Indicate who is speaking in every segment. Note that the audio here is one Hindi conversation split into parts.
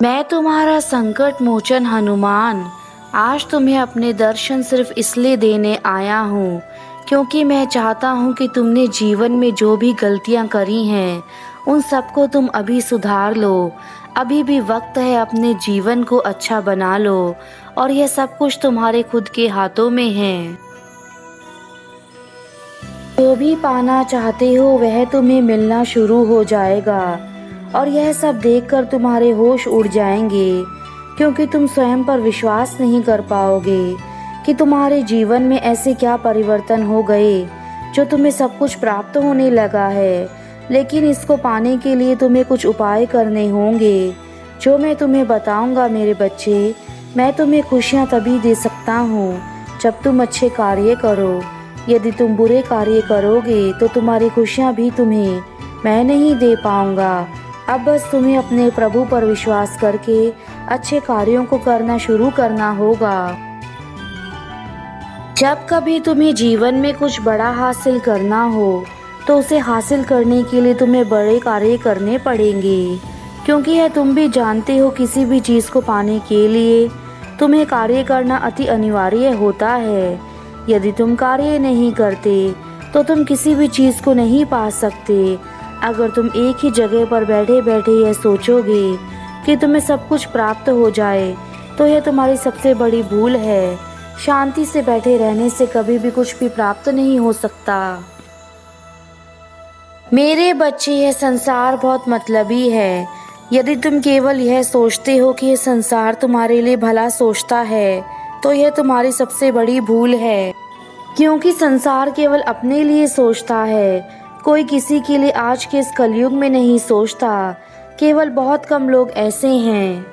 Speaker 1: मैं तुम्हारा संकट मोचन हनुमान आज तुम्हें अपने दर्शन सिर्फ इसलिए देने आया हूँ क्योंकि मैं चाहता हूँ कि तुमने जीवन में जो भी गलतियाँ करी हैं उन सबको तुम अभी सुधार लो। अभी भी वक्त है, अपने जीवन को अच्छा बना लो और यह सब कुछ तुम्हारे खुद के हाथों में है। जो भी पाना चाहते हो वह तुम्हें मिलना शुरू हो जाएगा और यह सब देखकर तुम्हारे होश उड़ जाएंगे क्योंकि तुम स्वयं पर विश्वास नहीं कर पाओगे कि तुम्हारे जीवन में ऐसे क्या परिवर्तन हो गए जो तुम्हें सब कुछ प्राप्त होने लगा है। लेकिन इसको पाने के लिए तुम्हें कुछ उपाय करने होंगे जो मैं तुम्हें बताऊंगा मेरे बच्चे। मैं तुम्हें खुशियाँ तभी दे सकता हूँ जब तुम अच्छे कार्य करो। यदि तुम बुरे कार्य करोगे तो तुम्हारी खुशियाँ भी तुम्हें मैं नहीं दे पाऊंगा। अब बस तुम्हें अपने प्रभु पर विश्वास करके अच्छे कार्यों को करना शुरू करना होगा। जब कभी तुम्हें जीवन में कुछ बड़ा हासिल करना हो तो उसे हासिल करने के लिए तुम्हें बड़े कार्य करने पड़ेंगे क्योंकि यह तुम भी जानते हो किसी भी चीज़ को पाने के लिए तुम्हें कार्य करना अति अनिवार्य होता है। यदि तुम कार्य नहीं करते तो तुम किसी भी चीज़ को नहीं पा सकते। अगर तुम एक ही जगह पर बैठे बैठे यह सोचोगे कि तुम्हें सब कुछ प्राप्त हो जाए तो यह तुम्हारी सबसे बड़ी भूल है। शांति से बैठे रहने से कभी भी कुछ भी प्राप्त नहीं हो सकता। मेरे बच्चे, यह संसार बहुत मतलबी है। यदि तुम केवल यह सोचते हो कि यह संसार तुम्हारे लिए भला सोचता है तो यह तुम्हारी सबसे बड़ी भूल है क्योंकि संसार केवल अपने लिए सोचता है। कोई किसी के लिए आज के इस कलयुग में नहीं सोचता। केवल बहुत कम लोग ऐसे हैं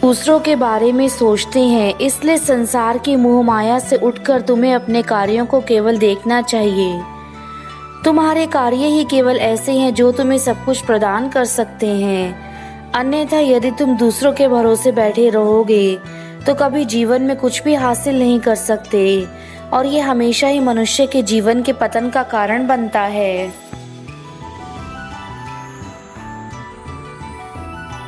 Speaker 1: दूसरों के बारे में सोचते हैं। इसलिए संसार की मोह माया से उठकर तुम्हें अपने कार्यों को केवल देखना चाहिए। तुम्हारे कार्य ही केवल ऐसे हैं जो तुम्हें सब कुछ प्रदान कर सकते हैं। अन्यथा यदि तुम दूसरों के भरोसे बैठे रहोगे तो कभी जीवन में कुछ भी हासिल नहीं कर सकते और ये हमेशा ही मनुष्य के जीवन के पतन का कारण बनता है।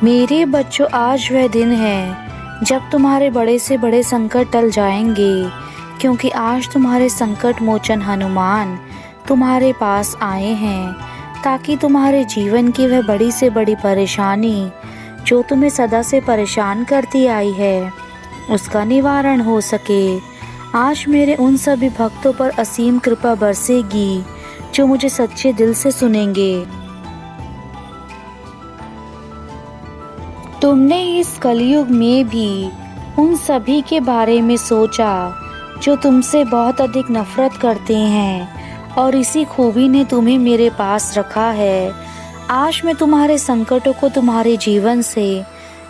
Speaker 1: मेरे बच्चों, आज वह दिन है जब तुम्हारे बड़े से बड़े संकट टल जाएंगे क्योंकि आज तुम्हारे संकट मोचन हनुमान तुम्हारे पास आए हैं ताकि तुम्हारे जीवन की वह बड़ी से बड़ी परेशानी जो तुम्हें सदा से परेशान करती आई है उसका निवारण हो सके। आज मेरे उन सभी भक्तों पर असीम कृपा बरसेगी जो मुझे सच्चे दिल से सुनेंगे। तुमने इस कलयुग में भी उन सभी के बारे में सोचा जो तुमसे बहुत अधिक नफरत करते हैं और इसी खूबी ने तुम्हें मेरे पास रखा है। आज मैं तुम्हारे संकटों को तुम्हारे जीवन से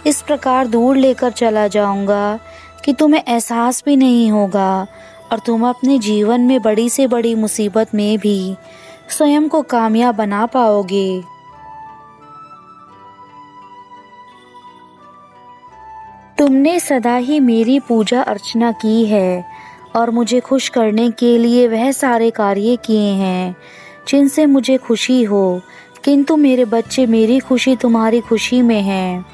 Speaker 1: इस प्रकार दूर लेकर चला जाऊंगा कि तुम्हें एहसास भी नहीं होगा और तुम अपने जीवन में बड़ी से बड़ी मुसीबत में भी स्वयं को कामयाब बना पाओगे। तुमने सदा ही मेरी पूजा अर्चना की है और मुझे खुश करने के लिए वह सारे कार्य किए हैं जिनसे मुझे खुशी हो। किंतु मेरे बच्चे, मेरी खुशी तुम्हारी खुशी में है।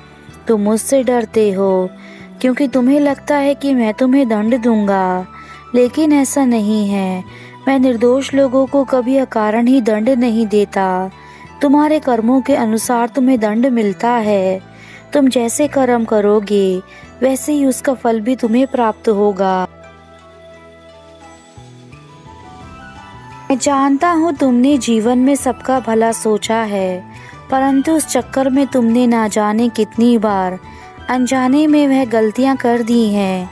Speaker 1: तुम मुझसे डरते हो क्योंकि तुम्हें लगता है कि मैं तुम्हें दंड दूंगा, लेकिन ऐसा नहीं है। मैं निर्दोष लोगों को कभी अकारण ही दंड नहीं देता। तुम्हारे कर्मों के अनुसार तुम्हें दंड मिलता है। तुम जैसे कर्म करोगे वैसे ही उसका फल भी तुम्हें प्राप्त होगा। मैं जानता हूँ तुमने जीवन में सबका भला सोचा है, परंतु उस चक्कर में तुमने ना जाने कितनी बार अनजाने में वह गलतियाँ कर दी हैं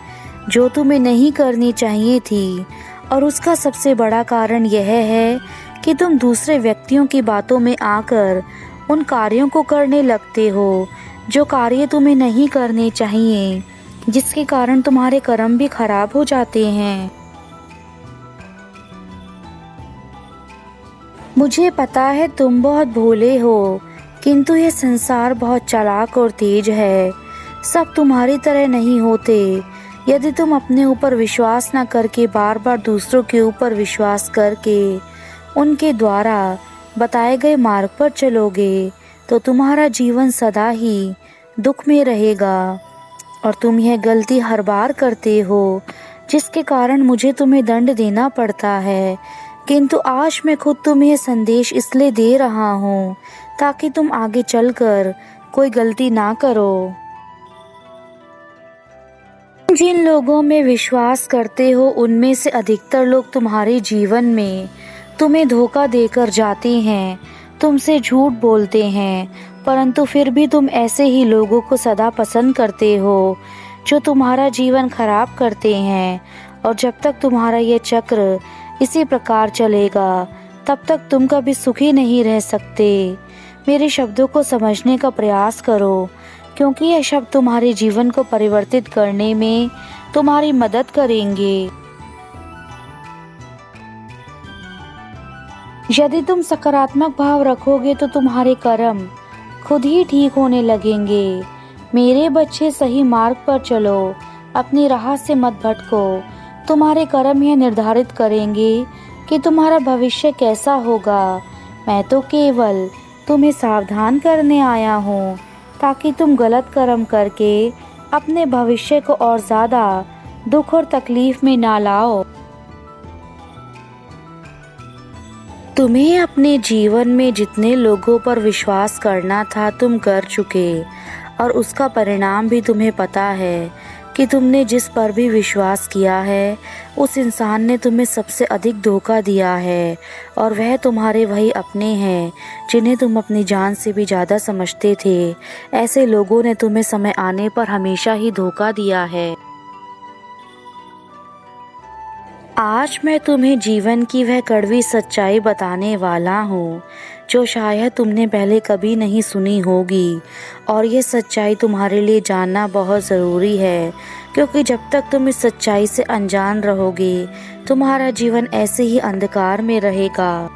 Speaker 1: जो तुम्हें नहीं करनी चाहिए थी। और उसका सबसे बड़ा कारण यह है कि तुम दूसरे व्यक्तियों की बातों में आकर उन कार्यों को करने लगते हो जो कार्य तुम्हें नहीं करने चाहिए, जिसके कारण तुम्हारे कर्म भी खराब हो जाते हैं। मुझे पता है तुम बहुत भोले हो, किंतु ये संसार बहुत चालाक और तेज है। सब तुम्हारी तरह नहीं होते। यदि तुम अपने ऊपर विश्वास न करके बार बार दूसरों के ऊपर विश्वास करके उनके द्वारा बताए गए मार्ग पर चलोगे तो तुम्हारा जीवन सदा ही दुख में रहेगा और तुम यह गलती हर बार करते हो जिसके कारण मुझे तुम्हें दंड देना पड़ता है। किंतु आज मैं खुद तुम्हें यह संदेश इसलिए दे रहा हूँ ताकि तुम आगे चलकर कोई गलती ना करो। जिन लोगों में विश्वास करते हो उनमें से अधिकतर लोग तुम्हारे जीवन में तुम्हें धोखा देकर जाते हैं, तुमसे झूठ बोलते हैं, परंतु फिर भी तुम ऐसे ही लोगों को सदा पसंद करते हो जो तुम्हारा जीवन खराब करते हैं। और जब तक तुम्हारा ये चक्र इसी प्रकार चलेगा तब तक तुम कभी सुखी नहीं रह सकते। मेरे शब्दों को समझने का प्रयास करो, क्योंकि यह शब्द तुम्हारे जीवन को परिवर्तित करने में तुम्हारी मदद करेंगे। यदि तुम सकारात्मक भाव रखोगे तो तुम्हारे कर्म खुद ही ठीक होने लगेंगे। मेरे बच्चे, सही मार्ग पर चलो, अपनी राह से मत भटको। तुम्हारे कर्म यह निर्धारित करेंगे कि तुम्हारा भविष्य कैसा होगा। मैं तो केवल तुम्हें सावधान करने आया हूँ ताकि तुम गलत कर्म करके अपने भविष्य को और ज़्यादा दुख और तकलीफ में ना लाओ। तुम्हें अपने जीवन में जितने लोगों पर विश्वास करना था तुम कर चुके, और उसका परिणाम भी तुम्हें पता है कि तुमने जिस पर भी विश्वास किया है उस इंसान ने तुम्हें सबसे अधिक धोखा दिया है, और वह तुम्हारे वही अपने हैं जिन्हें तुम अपनी जान से भी ज़्यादा समझते थे। ऐसे लोगों ने तुम्हें समय आने पर हमेशा ही धोखा दिया है। आज मैं तुम्हें जीवन की वह कड़वी सच्चाई बताने वाला हूँ जो शायद तुमने पहले कभी नहीं सुनी होगी, और ये सच्चाई तुम्हारे लिए जानना बहुत ज़रूरी है, क्योंकि जब तक तुम इस सच्चाई से अनजान रहोगे तुम्हारा जीवन ऐसे ही अंधकार में रहेगा।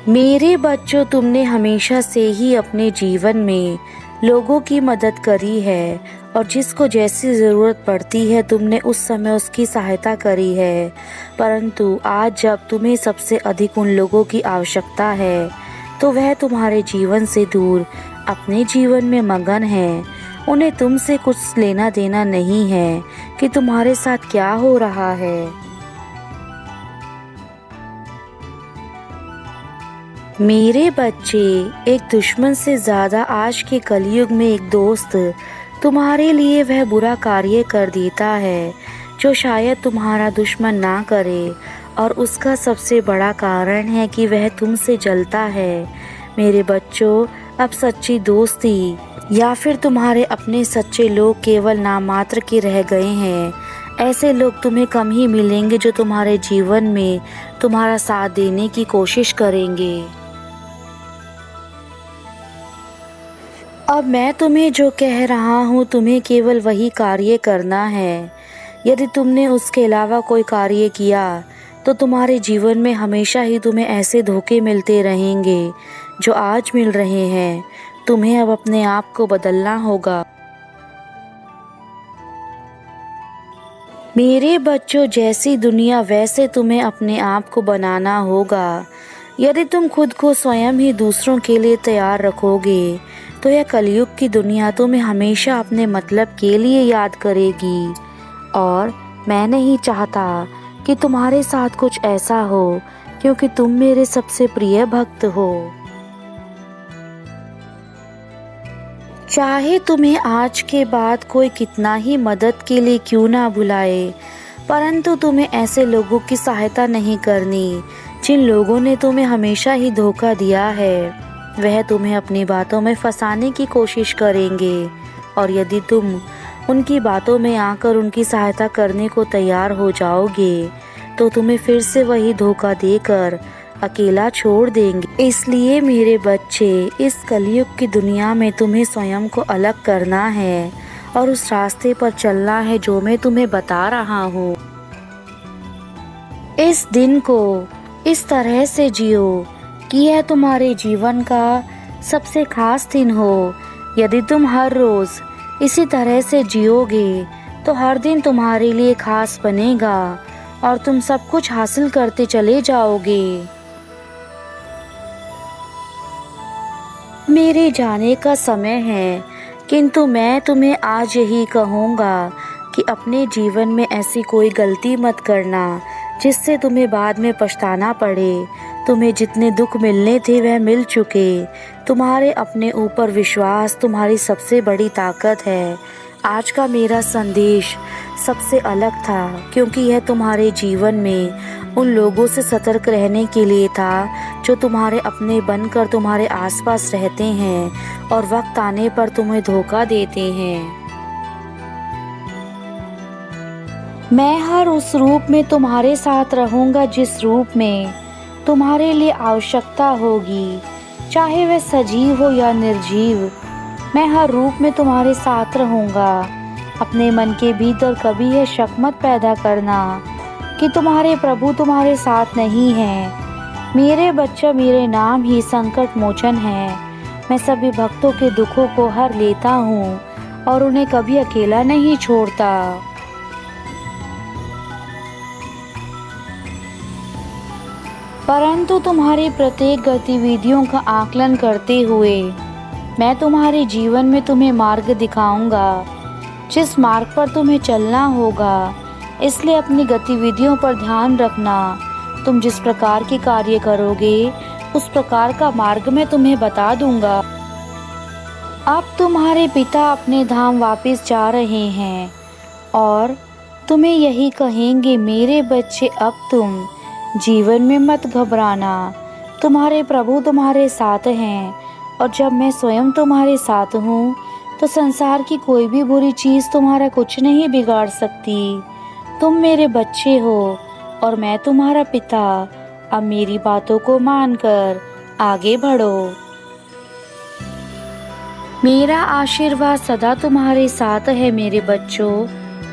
Speaker 1: मेरे बच्चों, तुमने हमेशा से ही अपने जीवन में लोगों की मदद करी है, और जिसको जैसी ज़रूरत पड़ती है तुमने उस समय उसकी सहायता करी है। परंतु आज जब तुम्हें सबसे अधिक उन लोगों की आवश्यकता है तो वह तुम्हारे जीवन से दूर अपने जीवन में मगन है। उन्हें तुमसे कुछ लेना देना नहीं है कि तुम्हारे साथ क्या हो रहा है। मेरे बच्चे, एक दुश्मन से ज़्यादा आज के कलयुग में एक दोस्त तुम्हारे लिए वह बुरा कार्य कर देता है जो शायद तुम्हारा दुश्मन ना करे, और उसका सबसे बड़ा कारण है कि वह तुमसे जलता है। मेरे बच्चों, अब सच्ची दोस्ती या फिर तुम्हारे अपने सच्चे लोग केवल नामात्र के रह गए हैं। ऐसे लोग तुम्हें कम ही मिलेंगे जो तुम्हारे जीवन में तुम्हारा साथ देने की कोशिश करेंगे। अब मैं तुम्हें जो कह रहा हूँ तुम्हें केवल वही कार्य करना है। यदि तुमने उसके अलावा कोई कार्य किया तो तुम्हारे जीवन में हमेशा ही तुम्हें ऐसे धोखे मिलते रहेंगे जो आज मिल रहे हैं। तुम्हें अब अपने आप को बदलना होगा। मेरे बच्चों, जैसी दुनिया वैसे तुम्हें अपने आप को बनाना होगा। यदि तुम खुद को स्वयं ही दूसरों के लिए तैयार रखोगे तो यह कलयुग की दुनिया तुम्हें हमेशा अपने मतलब के लिए याद करेगी, और मैं नहीं चाहता कि तुम्हारे साथ कुछ ऐसा हो, क्योंकि तुम मेरे सबसे प्रिय भक्त हो। चाहे तुम्हें आज के बाद कोई कितना ही मदद के लिए क्यों ना बुलाए, परंतु तुम्हें ऐसे लोगों की सहायता नहीं करनी जिन लोगों ने तुम्हें हमेशा ही धोखा दिया है। वह तुम्हें अपनी बातों में फंसाने की कोशिश करेंगे, और यदि तुम उनकी बातों में आकर उनकी सहायता करने को तैयार हो जाओगे तो तुम्हें फिर से वही धोखा देकर अकेला छोड़ देंगे। इसलिए मेरे बच्चे, इस कलयुग की दुनिया में तुम्हें स्वयं को अलग करना है और उस रास्ते पर चलना है जो मैं तुम्हें बता रहा हूँ। इस दिन को इस तरह से जियो कि यह तुम्हारे जीवन का सबसे खास दिन हो। यदि तुम हर रोज़ इसी तरह से जियोगे तो हर दिन तुम्हारे लिए खास बनेगा और तुम सब कुछ हासिल करते चले जाओगे। मेरे जाने का समय है, किंतु मैं तुम्हें आज यही कहूँगा कि अपने जीवन में ऐसी कोई गलती मत करना जिससे तुम्हें बाद में पछताना पड़े। तुम्हें जितने दुख मिलने थे वह मिल चुके। तुम्हारे अपने ऊपर विश्वास तुम्हारी सबसे बड़ी ताकत है। आज का मेरा संदेश सबसे अलग था क्योंकि यह तुम्हारे जीवन में उन लोगों से सतर्क रहने के लिए था जो तुम्हारे अपने बनकर तुम्हारे आसपास रहते हैं और वक्त आने पर तुम्हें धोखा देते हैं। मैं हर उस रूप में तुम्हारे साथ रहूंगा जिस रूप में तुम्हारे लिए आवश्यकता होगी, चाहे वह सजीव हो या निर्जीव। मैं हर रूप में तुम्हारे साथ रहूंगा। अपने मन के भीतर कभी यह शक मत पैदा करना कि तुम्हारे प्रभु तुम्हारे साथ नहीं हैं। मेरे बच्चा, मेरे नाम ही संकट मोचन है। मैं सभी भक्तों के दुखों को हर लेता हूँ और उन्हें कभी अकेला नहीं छोड़ता। परंतु तुम्हारी प्रत्येक गतिविधियों का आकलन करते हुए मैं तुम्हारे जीवन में तुम्हें मार्ग दिखाऊंगा, जिस मार्ग पर तुम्हें चलना होगा। इसलिए अपनी गतिविधियों पर ध्यान रखना। तुम जिस प्रकार के कार्य करोगे उस प्रकार का मार्ग मैं तुम्हें बता दूंगा। अब तुम्हारे पिता अपने धाम वापस जा रहे हैं और तुम्हें यही कहेंगे, मेरे बच्चे, अब तुम जीवन में मत घबराना। तुम्हारे प्रभु तुम्हारे साथ हैं और जब मैं स्वयं तुम्हारे साथ हूँ तो संसार की कोई भी बुरी चीज़ तुम्हारा कुछ नहीं बिगाड़ सकती। तुम मेरे बच्चे हो और मैं तुम्हारा पिता। अब मेरी बातों को मानकर आगे बढ़ो। मेरा आशीर्वाद सदा तुम्हारे साथ है मेरे बच्चों।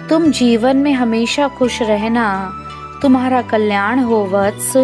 Speaker 1: तुम जीवन में हमेशा खुश रहना। तुम्हारा कल्याण हो वत्स।